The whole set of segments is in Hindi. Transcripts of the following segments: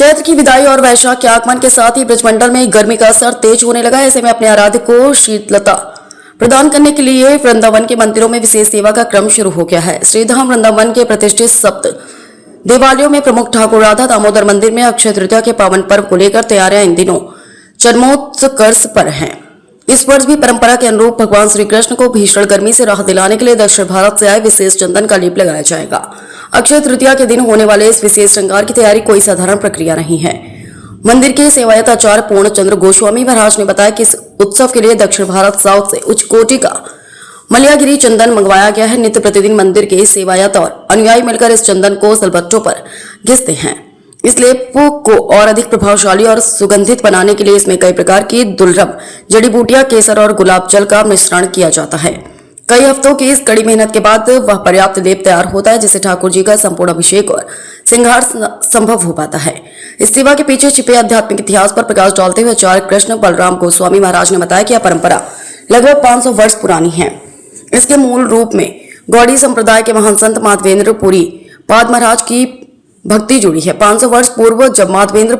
चैत्र की विदाई और वैशाख के आगमन के साथ ही ब्रजमंडल में गर्मी का असर तेज होने लगा है। ऐसे में अपने आराध्य को शीतलता प्रदान करने के लिए वृंदावन के मंदिरों में विशेष सेवा का क्रम शुरू हो गया है। श्रीधाम वृंदावन के प्रतिष्ठित सप्त देवालयों में प्रमुख ठाकुर राधा दामोदर मंदिर में अक्षय तृतीया के पावन पर्व को लेकर तैयारियां इन दिनों चरमोत्कर्ष पर हैं। इस वर्ष भी परंपरा के अनुरूप भगवान श्री कृष्ण को भीषण गर्मी से राहत दिलाने के लिए दक्षिण भारत से आए विशेष चंदन का लेप लगाया जाएगा। अक्षय तृतीया के दिन होने वाले इस विशेष श्रृंगार की तैयारी कोई साधारण प्रक्रिया नहीं है। मंदिर के सेवायत आचार्य पूर्ण चंद्र गोस्वामी महाराज ने बताया कि इस उत्सव के लिए दक्षिण भारत साउथ से उच्च कोटि का मलयागिरी चंदन मंगवाया गया है। नित्य प्रतिदिन मंदिर के सेवायत और अनुयायी मिलकर इस चंदन को सलबट्टों पर घिसते हैं। इस लेप को और अधिक प्रभावशाली और सुगंधित बनाने के लिए इसमें कई प्रकार की दुर्लभ जड़ी बूटियां, केसर और गुलाब जल का मिश्रण किया जाता है। कई हफ्तों की इस कड़ी मेहनत के बाद वह पर्याप्त लेप तैयार होता है जिससे ठाकुर जी का संपूर्ण अभिषेक और श्रृंगार संभव हो पाता है। इस सेवा के पीछे छिपे आध्यात्मिक इतिहास पर प्रकाश डालते हुए आचार्य कृष्ण बलराम गोस्वामी महाराज ने बताया कि यह परंपरा लगभग 500 वर्ष पुरानी है। इसके मूल रूप में गौड़ी संप्रदाय के महान संत माधवेंद्र पुरी पाद महाराज की भक्ति जुड़ी है। 500 वर्ष पूर्व जब माधवेंद्र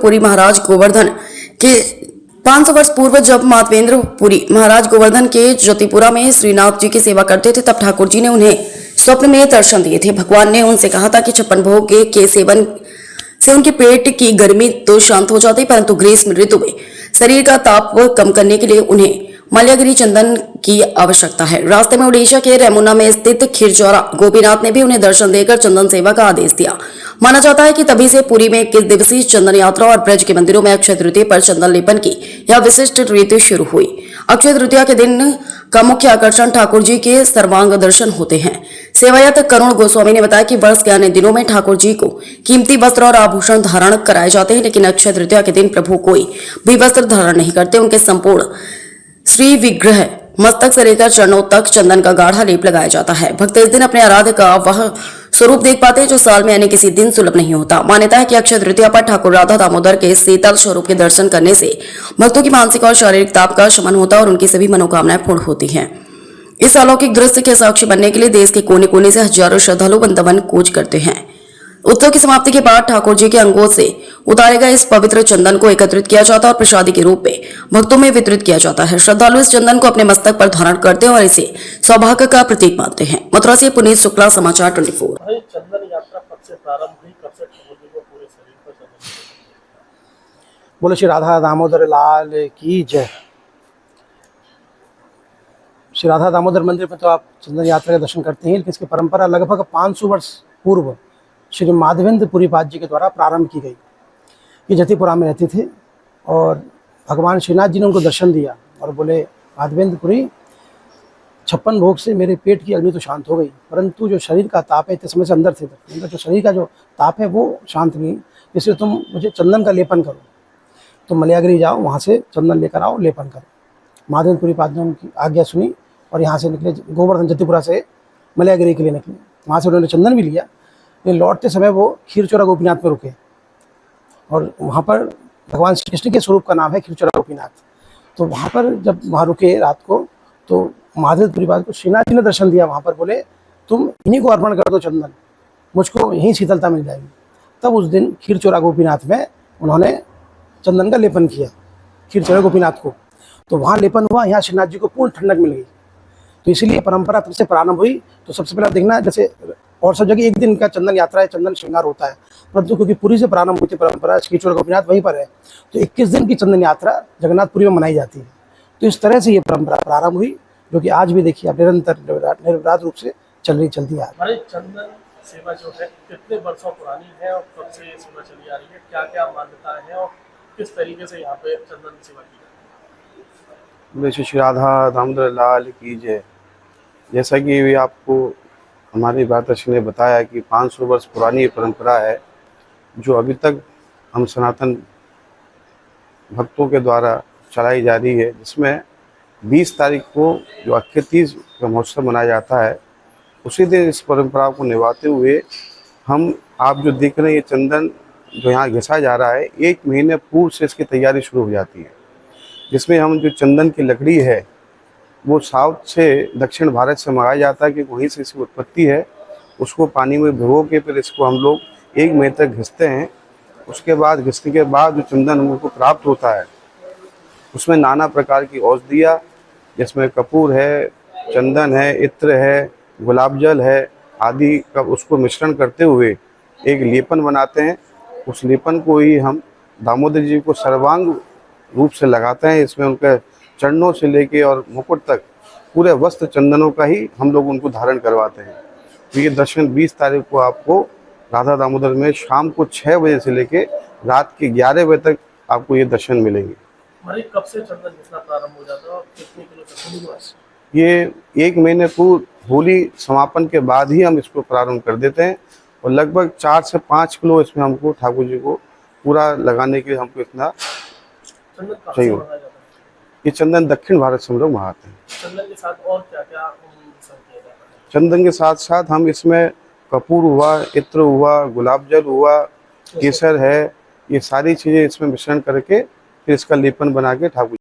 पुरी महाराज गोवर्धन के ज्योतिपुरा में श्रीनाथ जी की सेवा करते थे, तब ठाकुर जी ने उन्हें स्वप्न में दर्शन दिए थे। भगवान ने उनसे कहा था कि 56 भोग के सेवन से उनके पेट की गर्मी तो शांत हो जाती, परंतु ग्रीष्म ऋतु में शरीर का ताप कम करने के लिए उन्हें मलयागिरी चंदन की आवश्यकता है। रास्ते में उड़ीसा के रेमुना में स्थित खीरचौरा गोपीनाथ ने भी उन्हें दर्शन देकर चंदन सेवा का आदेश दिया। माना जाता है कि तभी से पुरी में 21 दिवसीय चंदन यात्रा और ब्रज के मंदिरों में अक्षय तृतीया पर चंदन लेपन की यह विशिष्ट रीति शुरू हुई। अक्षय तृतीया के दिन का मुख्य आकर्षण ठाकुर जी के सर्वांग दर्शन होते हैं। सेवायत करुण गोस्वामी ने बताया कि वर्ष के अन्य दिनों में ठाकुर जी को कीमती वस्त्र और आभूषण धारण कराए जाते हैं, लेकिन अक्षय तृतीया के दिन प्रभु कोई भी वस्त्र धारण नहीं करते। उनके संपूर्ण श्री विग्रह मस्तक से लेकर चरणों तक चंदन का गाढ़ा लेप लगाया जाता है। भक्त इस दिन अपने आराध्य का वह स्वरूप देख पाते हैं जो साल में अन्य किसी दिन सुलभ नहीं होता। मान्यता है कि अक्षय तृतीया पर ठाकुर राधा दामोदर के शीतल स्वरूप के दर्शन करने से भक्तों की मानसिक और शारीरिक ताप का शमन होता है और उनकी सभी मनोकामनाएं पूर्ण होती हैं। इस अलौकिक दृश्य के साक्षी बनने के लिए देश के कोने कोने से हजारों श्रद्धालु वृंदावन कूच करते हैं। उत्सव की समाप्ति के बाद ठाकुर जी के अंगों से उतारे गए इस पवित्र चंदन को एकत्रित किया जाता है और प्रसादी के रूप में भक्तों में वितरित किया जाता है। श्रद्धालु इस चंदन को अपने मस्तक पर धारण करते हैं और इसे सौभाग्य का प्रतीक मानते हैं। मथुरा से पुनीत शुक्ला, समाचार 24। चंदन यात्रा कब से प्रारंभ हुई, कब से ठाकुर जी को पूरे शरीर पर चंदन? बोलो श्री राधा दामोदर लाल की जय। श्री राधा दामोदर मंदिर में तो आप चंदन यात्रा के दर्शन करते हैं, लेकिन इसकी परंपरा लगभग 500 वर्ष पूर्व श्री माधवेंद्र पुरी पाद जी के द्वारा प्रारंभ की गई। ये जतिपुरा में रहते थे और भगवान श्रीनाथ जी ने उनको दर्शन दिया और बोले, माधवेंद्र पुरी 56 भोग से मेरे पेट की अग्नि तो शांत हो गई, परंतु जो शरीर का ताप है, इतने समय से अंदर थे, अंदर जो शरीर का जो ताप है वो शांत नहीं, इसलिए तुम मुझे चंदन का लेपन करो। तुम मलयागिरी जाओ, वहाँ से चंदन लेकर आओ, लेपन करो। माधवेंद्र पुरी पाद ने उनकी आज्ञा सुनी और यहाँ से निकले, गोवर्धन जतिपुरा से मलयागिरी के लिए निकले। वहाँ से उन्होंने चंदन भी लिया। ये लौटते समय वो खीरचौरा गोपीनाथ में रुके और वहाँ पर भगवान श्री कृष्ण के स्वरूप का नाम है खीरचौरा गोपीनाथ। तो वहाँ पर जब वहाँ रुके रात को, तो माधवेंद्र पुरी पाद को श्रीनाथ जी ने दर्शन दिया। वहाँ पर बोले, तुम इन्हीं को अर्पण कर दो चंदन, मुझको यहीं शीतलता मिल जाएगी। तब उस दिन खीरचौरा गोपीनाथ में उन्होंने चंदन का लेपन किया, खीरचौरा गोपीनाथ को। तो वहाँ लेपन हुआ, यहाँ श्रीनाथ जी को पूर्ण ठंडक मिल गई। तो इसीलिए परंपरा तब से प्रारंभ हुई। तो सबसे पहले देखना, जैसे और सब जगह एक दिन का चंदन यात्रा है, चंदन श्रृंगार होता है, परंतु क्योंकि पुरी से प्रारंभ हुई थी परंपरा, खीरचौरा गोपीनाथ वहीं पर है, तो 21 दिन की चंदन यात्रा जगन्नाथपुरी में मनाई जाती है। तो इस तरह से ये परंपरा प्रारंभ हुई, जो कि आज भी देखिए आप निरंतर निर्विवाद रूप से चलती है। हमारी चंदन सेवा जो है कितने वर्षों पुरानी है और कब से ये सेवा चली आ रही है, क्या क्या मान्यताएं हैं और किस तरीके से यहाँ पे चंदन सेवा की जाती है? श्री राधा दामोदर लाल की जय। जैसा कि भी आपको हमारी भ्राताश्री ने बताया कि 500 वर्ष पुरानी परंपरा है, जो अभी तक हम सनातन भक्तों के द्वारा चलाई जा रही है, जिसमें 20 तारीख को जो अक्षय तृतीया का महोत्सव मनाया जाता है, उसी दिन इस परंपरा को निभाते हुए हम आप जो देख रहे हैं, ये चंदन जो यहाँ घिसा जा रहा है, 1 महीने पूर्व से इसकी तैयारी शुरू हो जाती है, जिसमें हम जो चंदन की लकड़ी है वो साउथ से दक्षिण भारत से मंगाया जाता है, कि वहीं से इसकी उत्पत्ति है। उसको पानी में भिगो के फिर इसको हम लोग 1 महीने तक घिसते हैं। उसके बाद घिसने के बाद जो चंदन हमको प्राप्त होता है उसमें नाना प्रकार की औषधियाँ, जिसमें कपूर है, चंदन है, इत्र है, गुलाब जल है आदि का उसको मिश्रण करते हुए एक लेपन बनाते हैं। उस लेपन को ही हम दामोदर जी को सर्वांग रूप से लगाते हैं। इसमें उनके चरणों से लेके और मुकुट तक पूरे वस्त्र चंदनों का ही हम लोग उनको धारण करवाते हैं। तो ये दर्शन 20 तारीख को आपको राधा दामोदर में शाम को 6 बजे से लेके रात के 11 बजे तक आपको ये दर्शन मिलेंगे। हमारे कब से चंदन घिसना प्रारंभ हो जाता है और कितने किलो तक शुरू हुआ? ये 1 महीने पूर्व होली समापन के बाद ही हम इसको प्रारंभ कर देते हैं और लगभग 4 से 5 किलो इसमें हमको ठाकुर जी को पूरा लगाने के लिए हमको इतना चंदन कहाँ सही से हो। मंगाया जाता है? ये चंदन दक्षिण भारत से हम लोग मंगाते हैं। चंदन के साथ और क्या क्या मिश्रण किया जाता है? चंदन के साथ साथ हम इसमें कपूर हुआ, इत्र हुआ, गुलाब जल हुआ, केसर है, ये सारी चीज़ें इसमें मिश्रण करके फिर इसका लेपन बना के ठाकुर